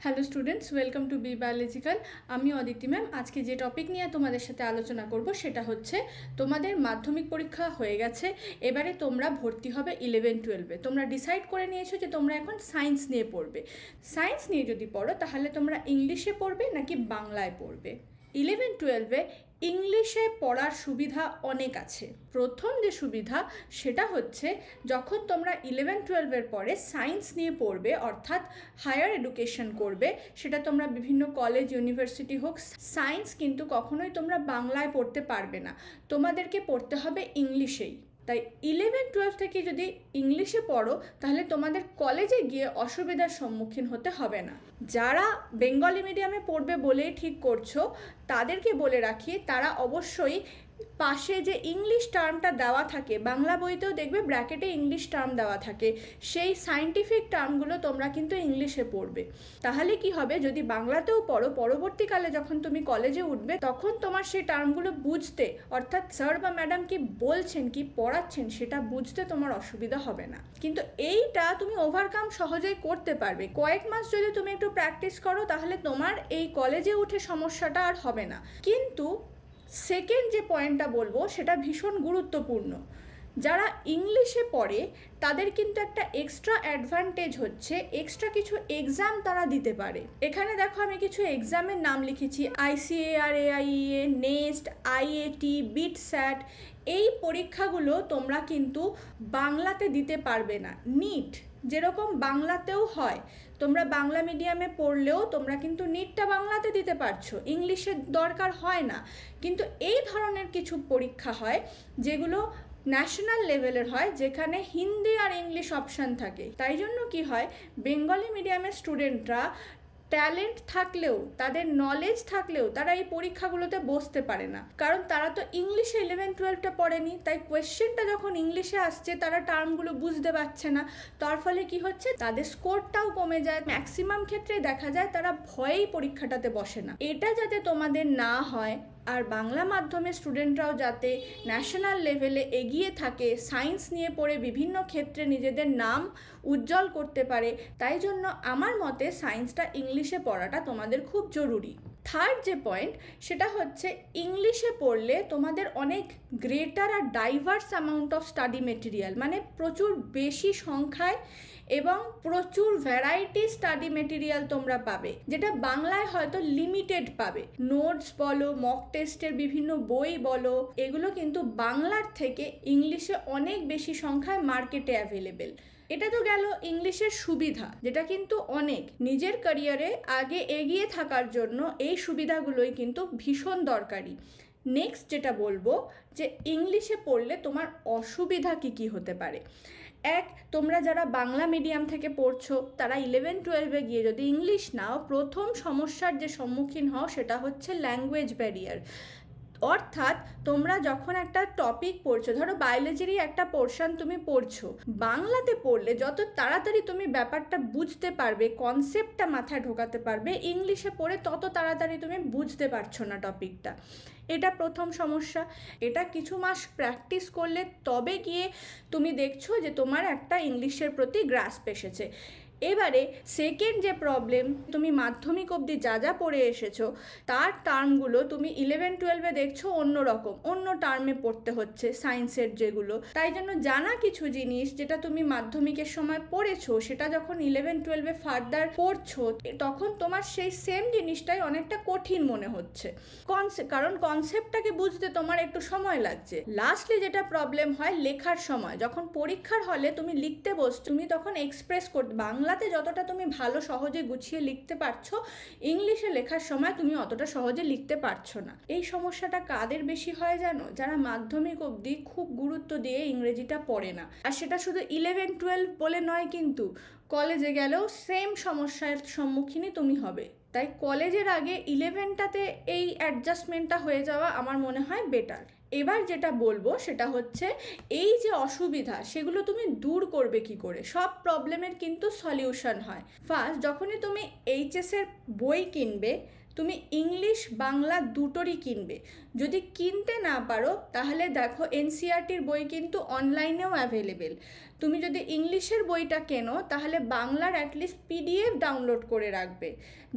Hello students, welcome to be biological. আমি Aditi ma'am. আজকে যে টপিক নিয়ে তোমাদের সাথে আলোচনা করব সেটা হচ্ছে তোমাদের মাধ্যমিক পরীক্ষা হয়ে গেছে। এবারে তোমরা ভর্তি হবে 11-12-এ। তোমরা ডিসাইড করে নিয়েছো যে তোমরা এখন সায়েন্স নিয়ে পড়বে। সায়েন্স নিয়ে যদি পড়ো তাহলে তোমরা ইংলিশে পড়বে নাকি বাংলায় পড়বে। 11-12-এ ইংলিশে পড়ার সুবিধা অনেক আছে। প্রথম যে সুবিধা সেটা হচ্ছে যখন তোমরা 11-12-এর পরে সায়েন্স নিয়ে পড়বে, অর্থাৎ হায়ার এডুকেশন করবে, সেটা তোমরা বিভিন্ন কলেজ ইউনিভার্সিটি হোক, সায়েন্স কিন্তু কখনোই তোমরা বাংলায় পড়তে পারবে না, তোমাদেরকে পড়তে হবে ইংলিশেই। তাই 11-12 থেকে যদি ইংলিশে পড়ো তাহলে তোমাদের কলেজে গিয়ে অসুবিধার সম্মুখীন হতে হবে না। যারা বেঙ্গলি মিডিয়ামে পড়বে বলেই ঠিক করছো তাদেরকে বলে রাখি, তারা অবশ্যই পাশে যে ইংলিশ টার্মটা দেওয়া থাকে, বাংলা বইতেও দেখবে ব্র্যাকেটে ইংলিশ টার্ম দেওয়া থাকে, সেই সায়েন্টিফিক টার্মগুলো তোমরা কিন্তু ইংলিশে পড়বে। তাহলে কি হবে, যদি বাংলাতেও পড়ো, পরবর্তীকালে যখন তুমি কলেজে উঠবে তখন তোমার সেই টার্মগুলো বুঝতে, অর্থাৎ স্যার বা ম্যাডাম কি বলছেন, কি পড়াচ্ছেন, সেটা বুঝতে তোমার অসুবিধা হবে না। কিন্তু এইটা তুমি ওভারকাম সহজেই করতে পারবে। কয়েক মাস যদি তুমি একটু প্র্যাকটিস করো তাহলে তোমার এই কলেজে উঠে সমস্যাটা আর হবে না। কিন্তু সেকেন্ড যে পয়েন্টটা বলবো সেটা ভীষণ গুরুত্বপূর্ণ। যারা ইংলিশে পড়ে তাদের কিন্তু একটা এক্সট্রা অ্যাডভান্টেজ হচ্ছে এক্সট্রা কিছু এক্সাম তারা দিতে পারে। এখানে দেখো আমি কিছু এক্সামের নাম লিখেছি: ICAR, AIEA, NEST, IAT, BITSAT. এই পরীক্ষাগুলো তোমরা কিন্তু বাংলাতে দিতে পারবে না। নিট যেরকম বাংলাতেও হয়, তোমরা বাংলা মিডিয়ামে পড়লেও তোমরা কিন্তু নিটটা বাংলাতে দিতে পারছো, ইংলিশের দরকার হয় না। কিন্তু এই ধরনের কিছু পরীক্ষা হয় যেগুলো ন্যাশনাল লেভেলের হয়, যেখানে হিন্দি আর ইংলিশ অপশান থাকে। তাই জন্য কি হয়, বেঙ্গলি মিডিয়ামের স্টুডেন্টরা ট্যালেন্ট থাকলেও, তাদের নলেজ থাকলেও তারা এই পরীক্ষাগুলোতে বসতে পারে না, কারণ তারা তো ইংলিশে 11-12টা পড়েনি। তাই কোয়েশ্চেনটা যখন ইংলিশে আসছে তারা টার্মগুলো বুঝতে পারছে না, তার ফলে কি হচ্ছে, তাদের স্কোরটাও কমে যায়। ম্যাক্সিমাম ক্ষেত্রে দেখা যায় তারা ভয়েই পরীক্ষাটাতে বসে না। এটা যাতে তোমাদের না হয় আর বাংলা মাধ্যমের স্টুডেন্টরাও যাতে ন্যাশনাল লেভেলে এগিয়ে থাকে, সায়েন্স নিয়ে পড়ে বিভিন্ন ক্ষেত্রে নিজেদের নাম উজ্জ্বল করতে পারে, তাই জন্য আমার মতে সায়েন্সটা ইংলিশে পড়াটা তোমাদের খুব জরুরি। থার্ড যে পয়েন্ট সেটা হচ্ছে ইংলিশে পড়লে তোমাদের অনেক গ্রেটার আর diverse amount of study material, মানে প্রচুর বেশি সংখ্যায় এবং প্রচুর ভ্যারাইটি স্টাডি মেটেরিয়াল তোমরা পাবে, যেটা বাংলায় হয়তো লিমিটেড পাবে। নোটস বলো, মক টেস্টের বিভিন্ন বই বলো, এগুলো কিন্তু বাংলার থেকে ইংলিশে অনেক বেশি সংখ্যায় মার্কেটে অ্যাভেলেবেল। এটা তো গেল ইংলিশের সুবিধা, যেটা কিন্তু অনেক। নিজের ক্যারিয়ারে আগে এগিয়ে থাকার জন্য এই সুবিধাগুলোই কিন্তু ভীষণ দরকারি। নেক্সট যেটা বলবো যে ইংলিশে পড়লে তোমার অসুবিধা কি হতে পারে। এক, তোমরা যারা বাংলা মিডিয়াম থেকে পড়ছো তারা 11-12-এ গিয়ে যদি ইংলিশ নাও, প্রথম সমস্যার যে সম্মুখীন হও সেটা হচ্ছে ল্যাঙ্গুয়েজ ব্যারিয়ার। অর্থাৎ তোমরা যখন একটা টপিক পড়ছো, ধরো বায়োলজিরই একটা পোর্শন তুমি পড়ছো, বাংলাতে পড়লে যত তাড়াতাড়ি তুমি ব্যাপারটা বুঝতে পারবে, কনসেপ্টটা মাথায় ঢোকাতে পারবে, ইংলিশে পড়ে তত তাড়াতাড়ি তুমি বুঝতে পারছো না টপিকটা। এটা প্রথম সমস্যা। এটা কিছু মাস প্র্যাকটিস করলে তবে গিয়ে তুমি দেখছো যে তোমার একটা ইংলিশের প্রতি গ্রাস্প এসেছে। এবারে সেকেন্ড যে প্রবলেম, তুমি মাধ্যমিক অবধি যা যা পড়ে এসেছো তার টার্মগুলো তুমি 11-12-এ দেখছো অন্যরকম, অন্য টার্মে পড়তে হচ্ছে সায়েন্সের যেগুলো। তাই জন্য জানা কিছু জিনিস যেটা তুমি মাধ্যমিকের সময় পড়েছো, সেটা যখন 11-12-এ ফার্দার পড়ছো তখন তোমার সেই সেম জিনিসটাই অনেকটা কঠিন মনে হচ্ছে, কারণ কনসেপ্টটাকে বুঝতে তোমার একটু সময় লাগছে। লাস্টলি যেটা প্রবলেম হয় লেখার সময়, যখন পরীক্ষার হলে তুমি লিখতে বসছো, তুমি তখন এক্সপ্রেস করতে, বাংলাতে যতটা তুমি ভালো সহজে গুছিয়ে লিখতে পারছো, ইংলিশে লেখার সময় তুমি অতটা সহজে লিখতে পারছো না। এই সমস্যাটা কাদের বেশি হয় জানো? যারা মাধ্যমিক অবধি খুব গুরুত্ব দিয়ে ইংরেজিটা পড়ে না। আর সেটা শুধু 11-12 বলে নয়, কিন্তু কলেজে গেলেও সেম সমস্যার সম্মুখীনই তুমি হবে। তাই কলেজের আগে 11টাতে এই অ্যাডজাস্টমেন্টটা হয়ে যাওয়া আমার মনে হয় বেটার। এবার যেটা বলবো সেটা হচ্ছে এই যে অসুবিধা সেগুলো তুমি দূর করবে কি করে। সব প্রবলেমের কিন্তু সলিউশন হয়। ফার্স্ট, যখনই তুমি এইচএসের বই কিনবে তুমি ইংলিশ বাংলা দুটোরই কিনবে। যদি কিনতে না পারো তাহলে দেখো এনসিইআরটির বই কিন্তু অনলাইনেও অ্যাভেলেবেল। তুমি যদি ইংলিশের বইটা কেনো তাহলে বাংলার অ্যাটলিস্ট পিডিএফ ডাউনলোড করে রাখবে,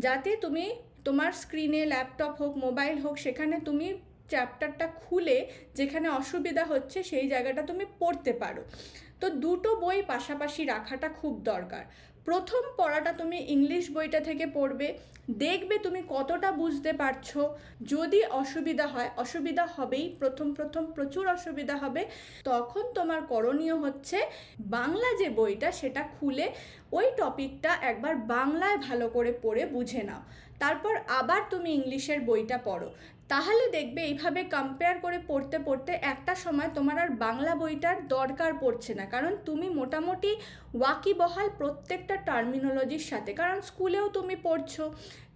যাতে তুমি তোমার স্ক্রিনে, ল্যাপটপ হোক মোবাইল হোক, সেখানে তুমি চ্যাপ্টারটা খুলে যেখানে অসুবিধা হচ্ছে সেই জায়গাটা তুমি পড়তে পারো। তো দুটো বই পাশাপাশি রাখাটা খুব দরকার। প্রথম পড়াটা তুমি ইংলিশ বইটা থেকে পড়বে, দেখবে তুমি কতটা বুঝতে পারছো। যদি অসুবিধা হয়, অসুবিধা হবেই, প্রথম প্রচুর অসুবিধা হবে, তখন তোমার করণীয় হচ্ছে বাংলা যে বইটা সেটা খুলে ওই টপিকটা একবার বাংলায় ভালো করে পড়ে বুঝে নাও, তারপর আবার তুমি ইংলিশের বইটা পড়ো। তাহলে দেখবে এইভাবে কম্পেয়ার করে পড়তে পড়তে একটা সময় তোমার আর বাংলা বইটার দরকার পড়ছে না, কারণ তুমি মোটামুটি ওয়াকিবহাল প্রত্যেকটা টার্মিনোলজির সাথে। কারণ স্কুলেও তুমি পড়ছো,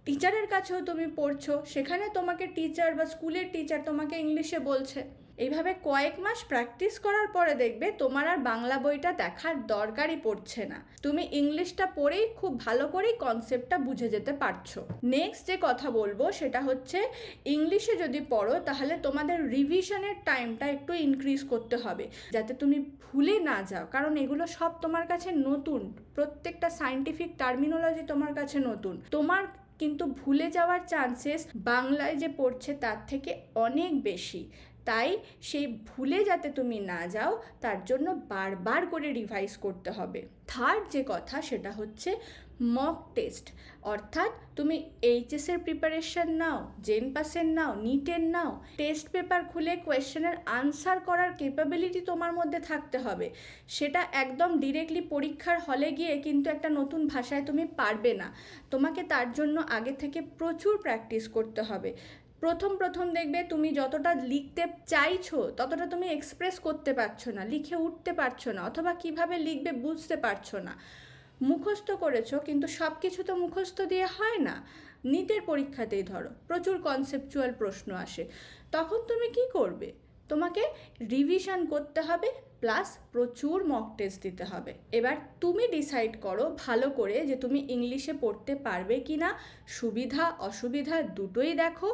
টিচারের কাছেও তুমি পড়ছো, সেখানে তোমাকে টিচার বা স্কুলের টিচার তোমাকে ইংলিশে বলছে। এইভাবে কয়েক মাস প্র্যাকটিস করার পরে দেখবে তোমার আর বাংলা বইটা দেখার দরকারই পড়ছে না, তুমি ইংলিশটা পড়েই খুব ভালো করেই কনসেপ্টটা বুঝে যেতে পারছো। নেক্সট যে কথা বলবো সেটা হচ্ছে, ইংলিশে যদি পড়ো তাহলে তোমাদের রিভিশনের টাইমটা একটু ইনক্রিজ করতে হবে, যাতে তুমি ভুলে না যাও, কারণ এগুলো সব তোমার কাছে নতুন, প্রত্যেকটা সায়েন্টিফিক টার্মিনোলজি তোমার কাছে নতুন। তোমার কিন্তু ভুলে যাওয়ার চান্সেস বাংলায় যে পড়ছে তার থেকে অনেক বেশি। তাই সেই ভুলে যাতে তুমি না যাও তার জন্য বারবার করে রিভাইজ করতে হবে। থার্ড যে কথা সেটা হচ্ছে মক টেস্ট, অর্থাৎ তুমি এইচএসের প্রিপারেশন নাও, জেন পাসের নাও, নিটের নাও, টেস্ট পেপার খুলে কোয়েশ্চেনের আনসার করার ক্যাপাবিলিটি তোমার মধ্যে থাকতে হবে। সেটা একদম ডিরেক্টলি পরীক্ষার হলে গিয়ে কিন্তু একটা নতুন ভাষায় তুমি পারবে না, তোমাকে তার জন্য আগে থেকে প্রচুর প্র্যাকটিস করতে হবে। প্রথম দেখবে তুমি যতটা লিখতে চাইছো ততটা তুমি এক্সপ্রেস করতে পারছো না, লিখে উঠতে পারছো না, অথবা কিভাবে লিখবে বুঝতে পারছো না। মুখস্থ করেছো কিন্তু সব কিছু তো মুখস্থ দিয়ে হয় না। নিটের পরীক্ষাতেই ধরো প্রচুর কনসেপচুয়াল প্রশ্ন আসে, তখন তুমি কি করবে? তোমাকে রিভিশন করতে হবে, প্লাস প্রচুর মক টেস্ট দিতে হবে। এবার তুমি ডিসাইড করো ভালো করে যে তুমি ইংলিশে পড়তে পারবে কি না, সুবিধা অসুবিধা দুটোই দেখো।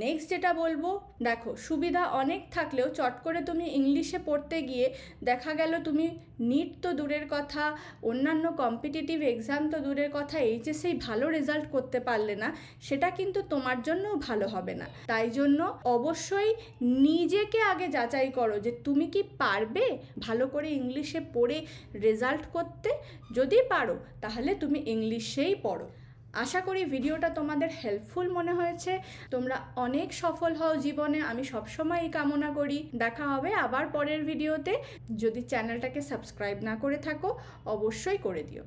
নেক্সট যেটা বলবো, দেখো সুবিধা অনেক থাকলেও চট করে তুমি ইংলিশে পড়তে গিয়ে দেখা গেল তুমি নিট তো দূরের কথা, অন্যান্য কম্পিটিটিভ এক্সাম তো দূরের কথা, এইচএসেই ভালো রেজাল্ট করতে পারলে না, সেটা কিন্তু তোমার জন্যও ভালো হবে না। তাই জন্য অবশ্যই নিজেকে আগে যাচাই করো যে তুমি কি পারবে ভালো করে ইংলিশে পড়ে রেজাল্ট করতে। যদি পারো তাহলে তুমি ইংলিশেই পড়ো। আশা করি ভিডিওটা তোমাদের হেল্পফুল মনে হয়েছে, তোমরা অনেক সফল হও জীবনে, আমি সবসময় কামনা করি। দেখা হবে আবার পরের ভিডিওতে। যদি চ্যানেলটাকে সাবস্ক্রাইব না করে থাকো অবশ্যই করে দিও।